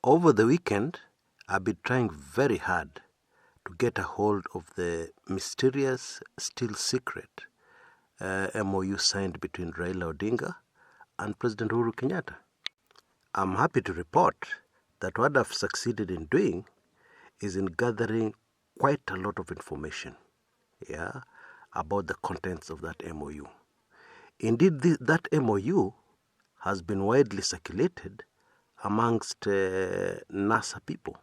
Over the weekend, I've been trying very hard to get a hold of the mysterious, still secret MOU signed between Raila Odinga and President Uhuru Kenyatta. I'm happy to report that what I've succeeded in doing is in gathering quite a lot of information, about the contents of that MOU. Indeed, that MOU has been widely circulated amongst NASA people,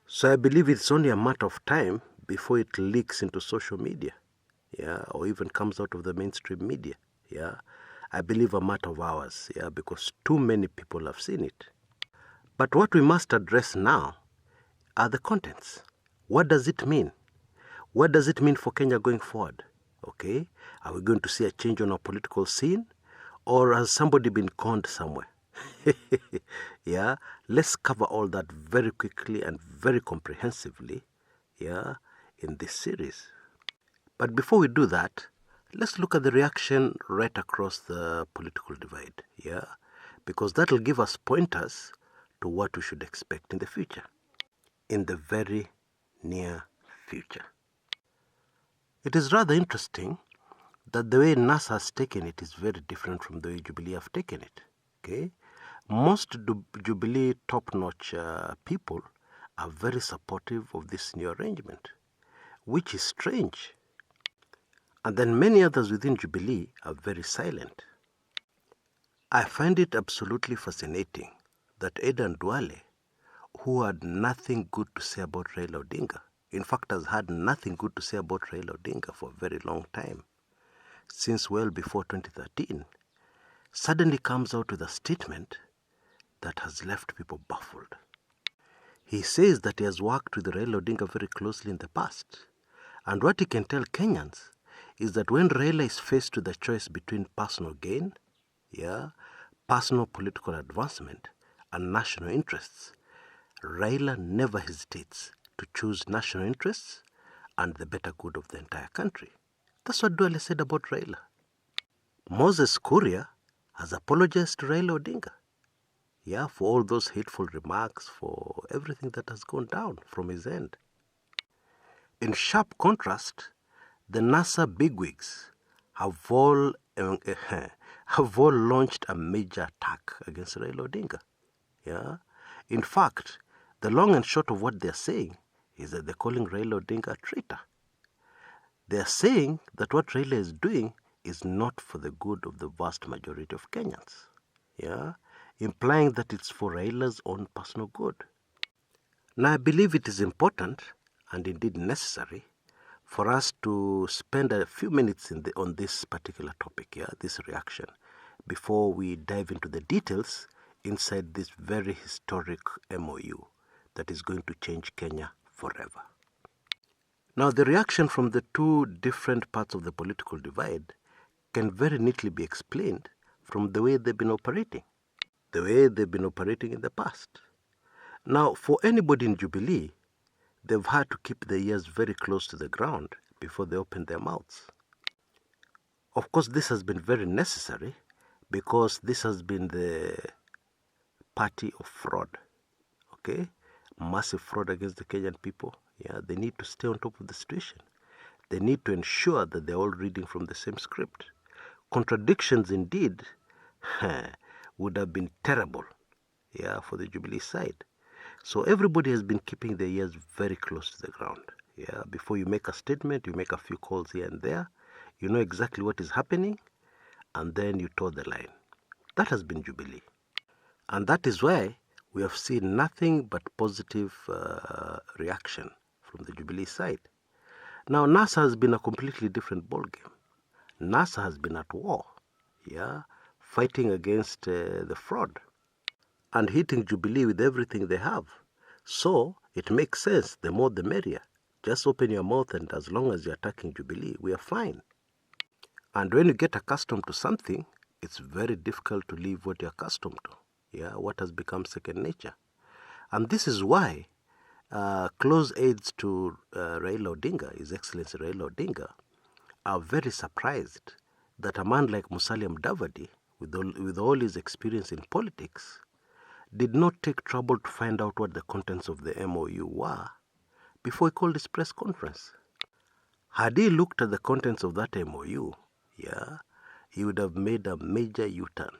So I believe it's only a matter of time before it leaks into social media, or even comes out of the mainstream media, I believe a matter of hours, because too many people have seen it. But what we must address now are the contents. What does it mean? What does it mean for Kenya going forward? Okay, are we going to see a change on our political scene, or has somebody been conned somewhere? Let's cover all that very quickly and very comprehensively, in this series. But before we do that, let's look at the reaction right across the political divide, because that will give us pointers to what we should expect in the future, in the very near future. It is rather interesting that the way NASA has taken it is very different from the way Jubilee have taken it. Okay, most Jubilee top-notch people are very supportive of this new arrangement, which is strange. And then many others within Jubilee are very silent. I find it absolutely fascinating that Aden Duale, who had nothing good to say about Raila Odinga, in fact has had nothing good to say about Raila Odinga for a very long time, since well before 2013, suddenly comes out with a statement that has left people baffled. He says that he has worked with Raila Odinga very closely in the past, and what he can tell Kenyans is that when Raila is faced with the choice between personal gain, personal political advancement, and national interests, Raila never hesitates to choose national interests and the better good of the entire country. That's what Duale said about Raila. Moses Kuria has apologized to Raila Odinga, for all those hateful remarks, for everything that has gone down from his end. In sharp contrast, the NASA bigwigs have all launched a major attack against Raila Odinga. In fact, the long and short of what they're saying is that they're calling Raila Odinga a traitor. They're saying that what Raila is doing is not for the good of the vast majority of Kenyans, implying that it's for Raila's own personal good. Now, I believe it is important and indeed necessary for us to spend a few minutes on this particular topic, this reaction, before we dive into the details inside this very historic MOU that is going to change Kenya forever. Now, the reaction from the two different parts of the political divide can very neatly be explained from the way they've been operating, the way they've been operating in the past. Now, for anybody in Jubilee, they've had to keep their ears very close to the ground before they open their mouths. Of course, this has been very necessary because this has been the party of fraud, massive fraud against the Kenyan people. They need to stay on top of the situation. They need to ensure that they're all reading from the same script. Contradictions, indeed, would have been terrible, for the Jubilee side. So everybody has been keeping their ears very close to the ground. Before you make a statement, you make a few calls here and there. You know exactly what is happening, and then you toe the line. That has been Jubilee. And that is why we have seen nothing but positive reaction from the Jubilee side. Now, NASA has been a completely different ballgame. NASA has been at war, fighting against the fraud and hitting Jubilee with everything they have. So it makes sense, the more the merrier. Just open your mouth, and as long as you're attacking Jubilee, we are fine. And when you get accustomed to something, it's very difficult to leave what you're accustomed to, what has become second nature. And this is why close aides to Raila Odinga, His Excellency Raila Odinga, are very surprised that a man like Musalia Mudavadi, with all his experience in politics, did not take trouble to find out what the contents of the MOU were before he called his press conference. Had he looked at the contents of that MOU, he would have made a major U-turn.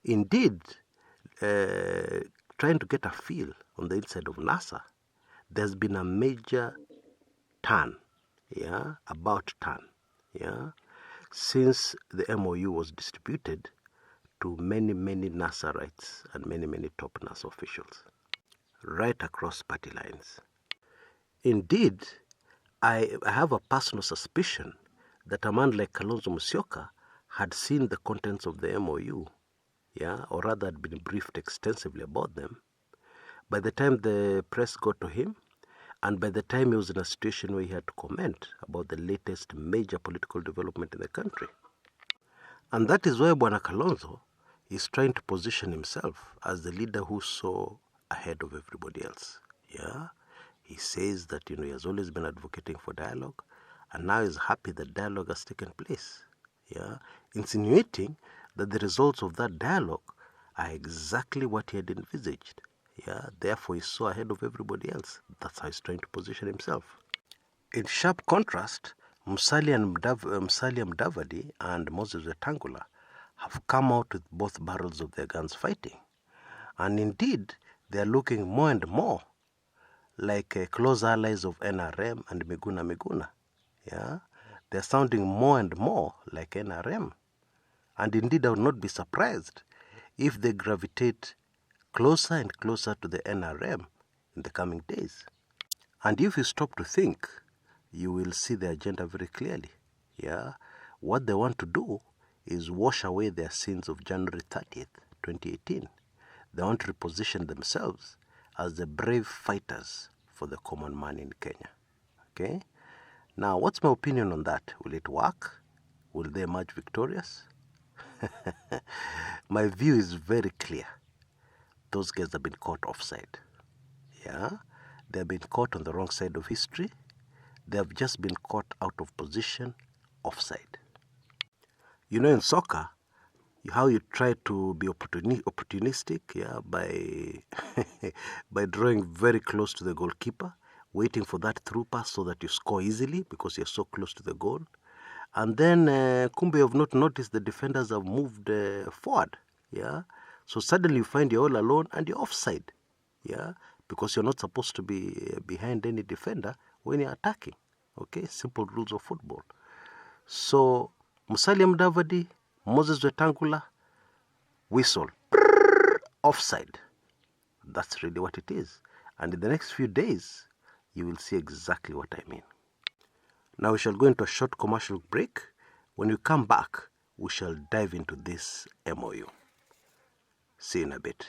Indeed, trying to get a feel on the inside of NASA, there's been a major turn, since the MOU was distributed to many, many NASA-rights and many, many top NASA officials, right across party lines. Indeed, I have a personal suspicion that a man like Kalonzo Musyoka had seen the contents of the MOU, or rather had been briefed extensively about them, by the time the press got to him, and by the time he was in a situation where he had to comment about the latest major political development in the country. And that is why Bwana Kalonzo is trying to position himself as the leader who saw ahead of everybody else. He says that he has always been advocating for dialogue, and now is happy that dialogue has taken place. Insinuating that the results of that dialogue are exactly what he had envisaged. Therefore, he saw ahead of everybody else. That's how he's trying to position himself. In sharp contrast, Musalia Mudavadi and Moses Wetangula have come out with both barrels of their guns fighting. And indeed, they are looking more and more like close allies of NRM and Miguna. They're sounding more and more like NRM. And indeed, I would not be surprised if they gravitate closer and closer to the NRM in the coming days. And if you stop to think, you will see the agenda very clearly. What they want to do is wash away their sins of January 30th, 2018. They want to reposition themselves as the brave fighters for the common man in Kenya. Now, what's my opinion on that? Will it work? Will they emerge victorious? My view is very clear. Those guys have been caught offside. They have been caught on the wrong side of history. They have just been caught out of position, offside. In soccer, how you try to be opportunistic, by by drawing very close to the goalkeeper, waiting for that through pass so that you score easily because you're so close to the goal. And then, kumbe, you have not noticed the defenders have moved forward. So suddenly you find you're all alone and you're offside. Because you're not supposed to be behind any defender when you're attacking. Simple rules of football. So, Musalia Mudavadi, Moses Wetangula, whistle, offside. That's really what it is. And in the next few days, you will see exactly what I mean. Now we shall go into a short commercial break. When we come back, we shall dive into this MOU. See you in a bit.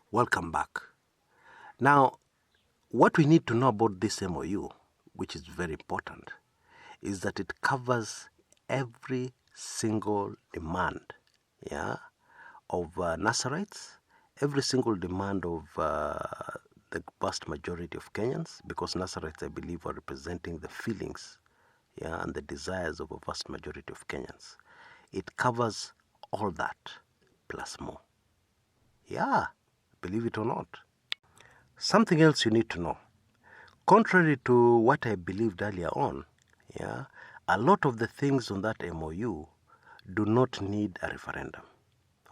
Welcome back. Now, what we need to know about this MOU, which is very important, is that it covers every single demand, of Nasarites, every single demand of the vast majority of Kenyans, because Nasarites, I believe, are representing the feelings, and the desires of a vast majority of Kenyans. It covers all that, plus more. Yeah, believe it or not. Something else you need to know. Contrary to what I believed earlier on, a lot of the things on that MOU do not need a referendum.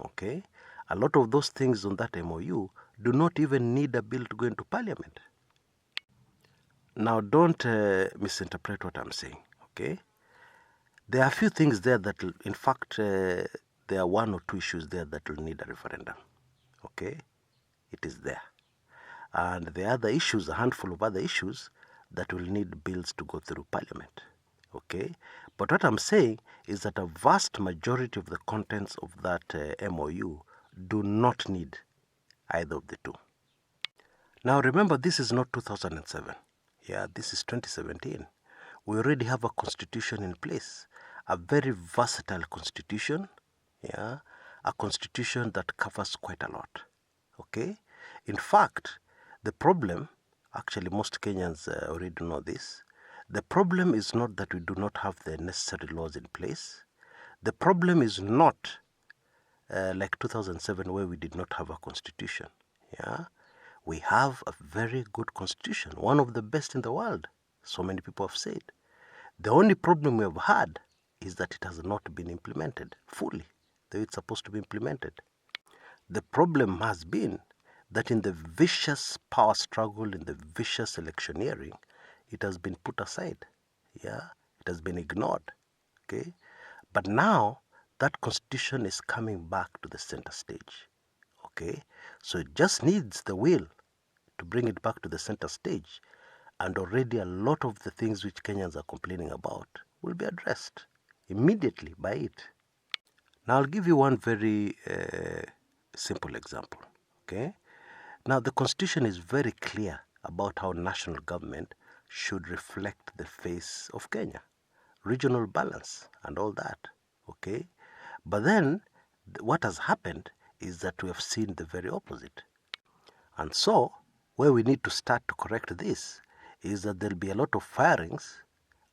Okay? A lot of those things on that MOU do not even need a bill to go into parliament. Now, don't misinterpret what I'm saying, okay? There are a few things there that, in fact, there are one or two issues there that will need a referendum, okay? It is there. And the other issues, a handful of other issues, that will need bills to go through parliament, okay? But what I'm saying is that a vast majority of the contents of that MOU do not need either of the two. Now remember, this is not 2007. This is 2017. We already have a constitution in place, a very versatile constitution, a constitution that covers quite a lot, okay? In fact, the problem, actually most Kenyans already know this, the problem is not that we do not have the necessary laws in place. The problem is not like 2007 where we did not have a constitution, We have a very good constitution, one of the best in the world, so many people have said. The only problem we have had is that it has not been implemented fully, the way it's supposed to be implemented. The problem has been that in the vicious power struggle, in the vicious electioneering, it has been put aside. It has been ignored. Okay? But now that constitution is coming back to the center stage. Okay? So it just needs the will to bring it back to the center stage. And already a lot of the things which Kenyans are complaining about will be addressed immediately by it. Now I'll give you one very simple example. Okay? Now the constitution is very clear about how national government should reflect the face of Kenya, regional balance and all that. Okay? But then what has happened is that we have seen the very opposite. And so where we need to start to correct this is that there'll be a lot of firings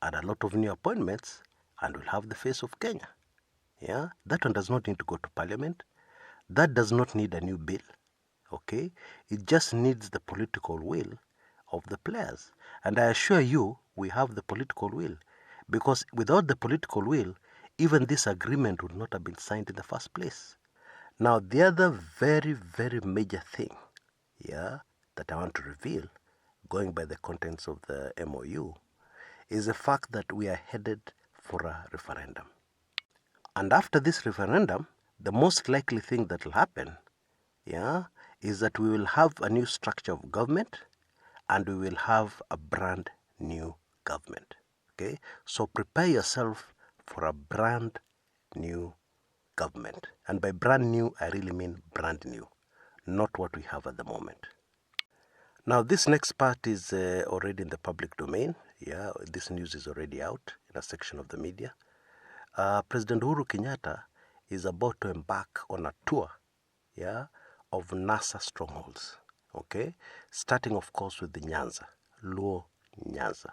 and a lot of new appointments, and we'll have the face of Kenya. That one does not need to go to parliament. That does not need a new bill. Okay? It just needs the political will of the players. And I assure you, we have the political will. Because without the political will, even this agreement would not have been signed in the first place. Now, the other very, very major thing, that I want to reveal, going by the contents of the MOU, is the fact that we are headed for a referendum. And after this referendum, the most likely thing that will happen, is that we will have a new structure of government and we will have a brand new government. Okay? So prepare yourself for a brand new government. And by brand new, I really mean brand new, not what we have at the moment. Now, this next part is already in the public domain. This news is already out in a section of the media. President Uhuru Kenyatta is about to embark on a tour, of NASA strongholds, okay? Starting, of course, with the Nyanza, Luo Nyanza.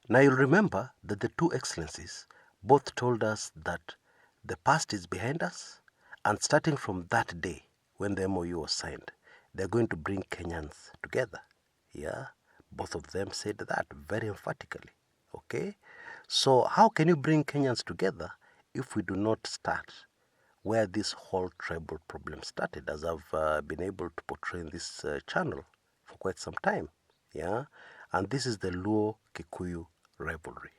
Now, you'll remember that the two excellencies both told us that the past is behind us, and starting from that day when the MOU was signed, they're going to bring Kenyans together. Both of them said that very emphatically, okay? So how can you bring Kenyans together if we do not start where this whole tribal problem started, as I've been able to portray in this channel for quite some time, And this is the Luo-Kikuyu rivalry.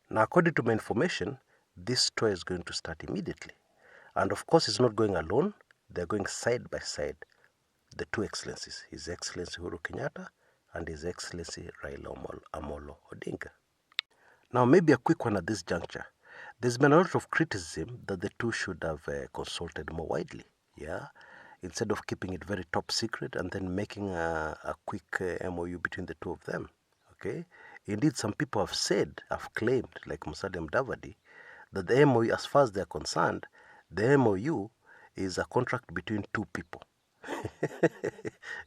Now, according to my information, this tour is going to start immediately. And of course, it's not going alone. They're going side by side, the two excellencies, His Excellency Uhuru Kenyatta and His Excellency Raila Amolo Odinga. Now, maybe a quick one at this juncture. There's been a lot of criticism that the two should have consulted more widely, instead of keeping it very top secret and then making a quick MOU between the two of them, okay? Indeed, some people have claimed, like Musalia Mudavadi, that the MOU, as far as they're concerned, the MOU is a contract between two people.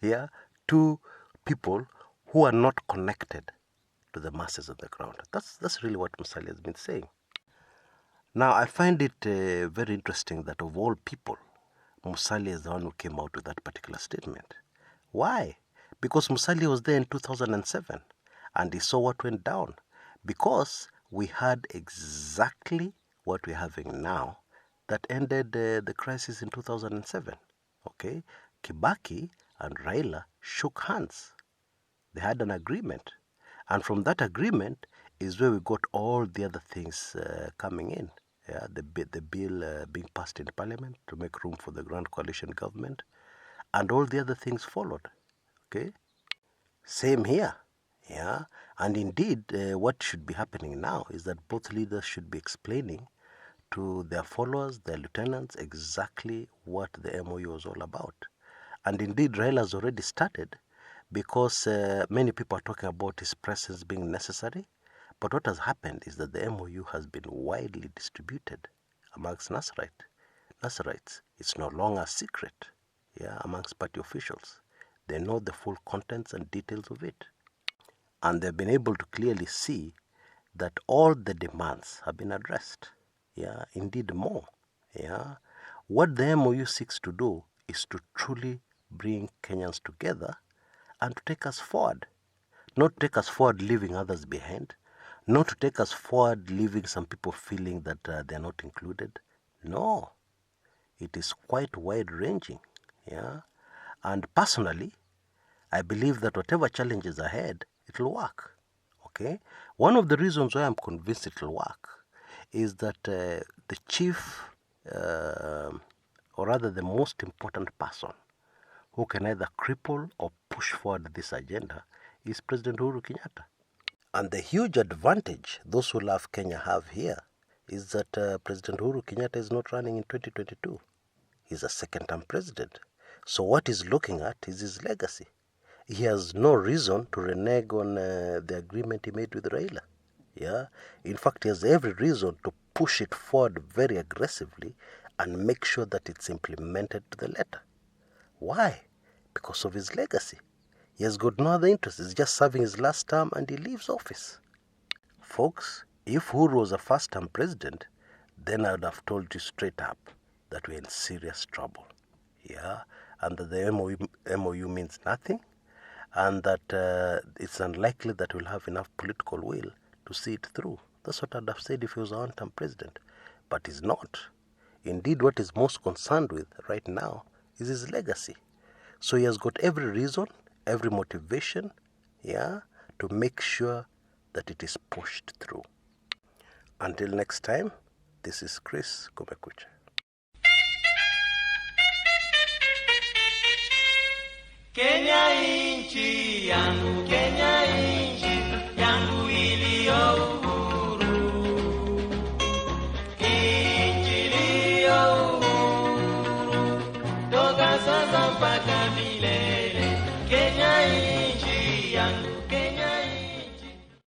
Yeah, two people who are not connected to the masses on the ground. That's really what Musalia has been saying. Now, I find it very interesting that of all people, Musalia is the one who came out with that particular statement. Why? Because Musalia was there in 2007 and he saw what went down. Because we had exactly what we're having now that ended the crisis in 2007. Okay? Kibaki and Raila shook hands. They had an agreement. And from that agreement is where we got all the other things coming in. Yeah, the bill being passed in Parliament to make room for the Grand Coalition government, and all the other things followed. Okay, same here. Yeah, and indeed, what should be happening now is that both leaders should be explaining to their followers, their lieutenants, exactly what the MOU was all about. And indeed, Raila has already started, because many people are talking about his presence being necessary. But what has happened is that the MOU has been widely distributed amongst Nasarites. It's no longer a secret, amongst party officials. They know the full contents and details of it. And they've been able to clearly see that all the demands have been addressed. Yeah, indeed more. Yeah. What the MOU seeks to do is to truly bring Kenyans together and to take us forward. Not take us forward leaving others behind. Not to take us forward leaving some people feeling that they're not included. No. It is quite wide-ranging. Yeah. And personally, I believe that whatever challenges ahead, it will work. Okay? One of the reasons why I'm convinced it will work is that the chief, or rather the most important person who can either cripple or push forward this agenda is President Uhuru Kenyatta. And the huge advantage those who love Kenya have here is that President Uhuru Kenyatta is not running in 2022. He's a second-term president. So what he's looking at is his legacy. He has no reason to renege on the agreement he made with Raila. Yeah. In fact, he has every reason to push it forward very aggressively and make sure that it's implemented to the letter. Why? Because of his legacy. He has got no other interest. He's just serving his last term and he leaves office. Folks, if Uhuru was a first-term president, then I would have told you straight up that we're in serious trouble. Yeah, and that the MOU means nothing, and that it's unlikely that we'll have enough political will to see it through. That's what I'd have said if he was a one-term president. But he's not. Indeed, what he's most concerned with right now is his legacy. So he has got every reason, every motivation, to make sure that it is pushed through. Until next time, this is Chris Kumekucha. Kenya inchi yangu.